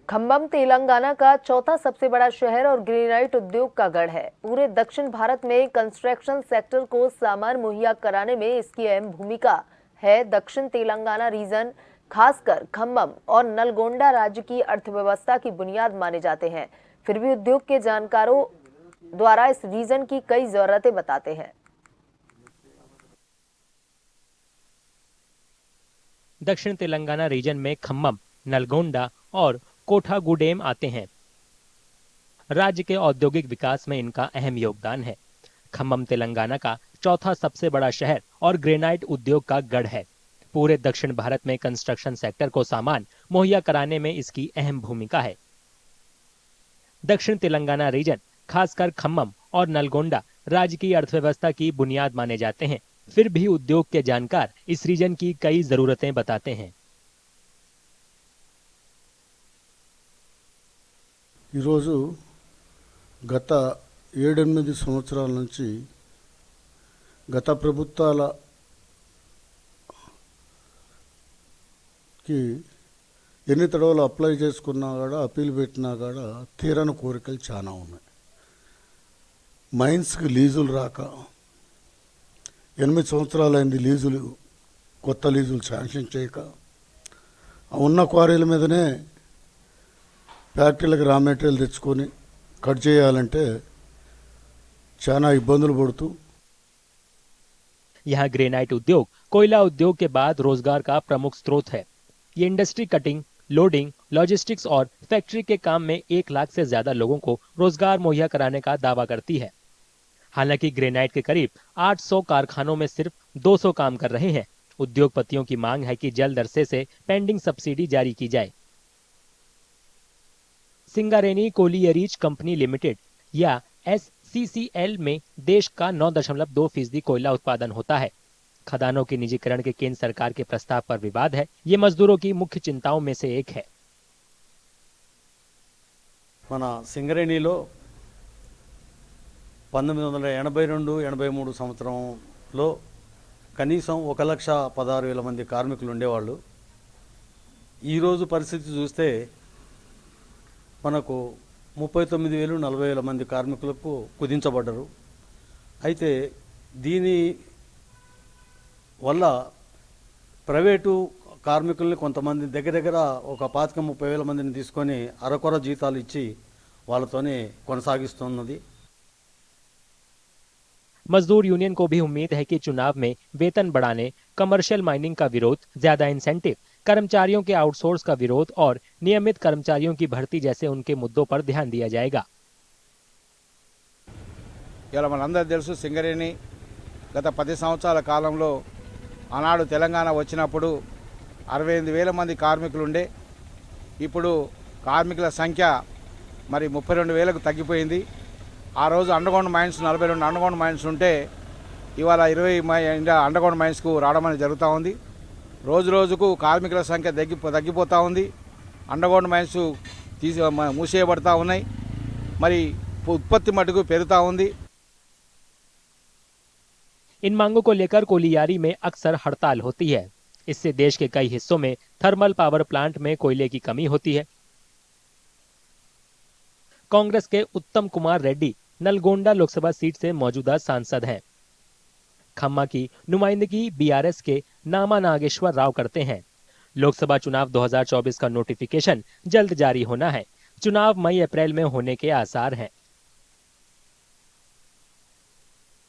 खम्बम तेलंगाना का चौथा सबसे बड़ा शहर और ग्रेनाइट उद्योग का गढ़ है। पूरे दक्षिण भारत में कंस्ट्रक्शन सेक्टर को सामान मुहैया कराने में इसकी अहम भूमिका है। दक्षिण तेलंगाना रीजन, खासकर खम्बम और नलगोंडा राज्य की अर्थव्यवस्था की बुनियाद माने जाते हैं। फिर भी उद्योग के जानकारों द्वारा इस रीजन की कई जरूरतें बताते हैं। दक्षिण तेलंगाना रीजन में खम्बम, नलगोंडा और कोठागुडेम आते हैं। राज्य के औद्योगिक विकास में इनका अहम योगदान है। खम्बम तेलंगाना का चौथा सबसे बड़ा शहर और ग्रेनाइट उद्योग का गढ़ है। पूरे दक्षिण भारत में कंस्ट्रक्शन सेक्टर को सामान मुहैया कराने में इसकी अहम भूमिका है। दक्षिण तेलंगाना रीजन, खासकर खम्बम और नलगोंडा राज्य की अर्थव्यवस्था की बुनियाद माने जाते हैं। फिर भी उद्योग के जानकार इस रीजन की कई जरूरतें बताते हैं। గత 7-8 సంవత్సరాల నుంచి గత ప్రభుత్వాలకి ఎన్ని తడవలు అప్లై చేసుకున్నా కూడా అప్పీల్ పెట్టినా కూడా తీరని కోరికలు చాలా ఉన్నాయి. మైన్స్కి లీజులు రాక 8 సంవత్సరాలైంది. లీజులు, కొత్త లీజులు శాంక్షన్ చేయక ఉన్న క్వారీల మీదనే ఫ్యాక్టరీలకు రా మెటీరియల్ తెచ్చుకొని कट చేయాలంటే చాలా ఇబ్బందులు పడుతూ। यहाँ ग्रेनाइट उद्योग कोयला उद्योग के बाद रोजगार का प्रमुख स्रोत है। ये इंडस्ट्री कटिंग, लोडिंग, लॉजिस्टिक्स और फैक्ट्री के काम में 1 लाख से ज्यादा लोगों को रोजगार मुहैया कराने का दावा करती है। हालांकि ग्रेनाइट के करीब 800 कारखानों में सिर्फ 200 काम कर रहे हैं। उद्योगपतियों की मांग है कि जल्द अरसे से पेंडिंग सब्सिडी जारी की जाए। सिंगारेनी कोलियरीज कंपनी लिमिटेड या SCCL में देश का 9.2% कोयला उत्पादन होता है। खदानों के निजीकरण के केंद्र सरकार के प्रस्ताव पर विवाद है। ये मजदूरों की मुख्य चिंताओं में से एक है। మన సింగరేణిలో 1982-83 సంవత్సరంలో కనీసం 1,16,000 మంది కార్మికులు ఉండేవాళ్ళు. ఈరోజు పరిస్థితి చూస్తే మనకు 39,000-40,000 మంది కార్మికులకు కుదించబడ్డారు. అయితే దీని వల్ల ప్రైవేటు కార్మికుల్ని కొంతమంది దగ్గర ఒక 25,000-30,000 మందిని తీసుకొని అరకొర జీతాలు ఇచ్చి వాళ్ళతోనే కొనసాగిస్తున్నది. मजदूर यूनियन को भी उम्मीद है कि चुनाव में वेतन बढ़ाने, कमर्शियल माइनिंग का विरोध, ज्यादा इंसेंटिव, कर्मचारियों के आउटसोर्स का विरोध और नियमित कर्मचारियों की भर्ती जैसे उनके मुद्दों पर ध्यान दिया जाएगा। ఇలా మనందరికీ తెలుసు, సింగరేణి గత 10 సంవత్సరాల కాలంలో ఆనాడు తెలంగాణ వచ్చినప్పుడు 68,000 మంది కార్మికులు ఉండే. ఇప్పుడు కార్మికుల సంఖ్య మరి 32,000కు తగ్గిపోయింది. ఆ రోజు అండర్గ్రౌండ్ మైన్స్ 42 అండర్గ్రౌండ్ మైన్స్ ఉంటే ఇవాళ 20 అండర్గ్రౌండ్ మైన్స్కు రావడం అనేది జరుగుతూ ఉంది. రోజు రోజుకు కార్మికుల సంఖ్య తగ్గిపోతూ ఉంది. అండర్గ్రౌండ్ మైన్స్ మూసేయబడతా ఉన్నాయి. మరి ఉత్పత్తి మటుకు పెరుగుతూ ఉంది. इन मांगों को लेकर कोलियारी में अक्सर हड़ताल होती है। इससे देश के कई हिस्सों में थर्मल पावर प्लांट में कोयले की कमी होती है। कांग्रेस के उत्तम कुमार रेड्डी नलगोंडा लोकसभा सीट से मौजूदा सांसद हैं। खम्मा की नुमाइंदगी BRS के नामा नागेश्वर राव करते हैं। लोकसभा चुनाव 2024 का नोटिफिकेशन जल्द जारी होना है। चुनाव मई-अप्रैल में होने के आसार हैं।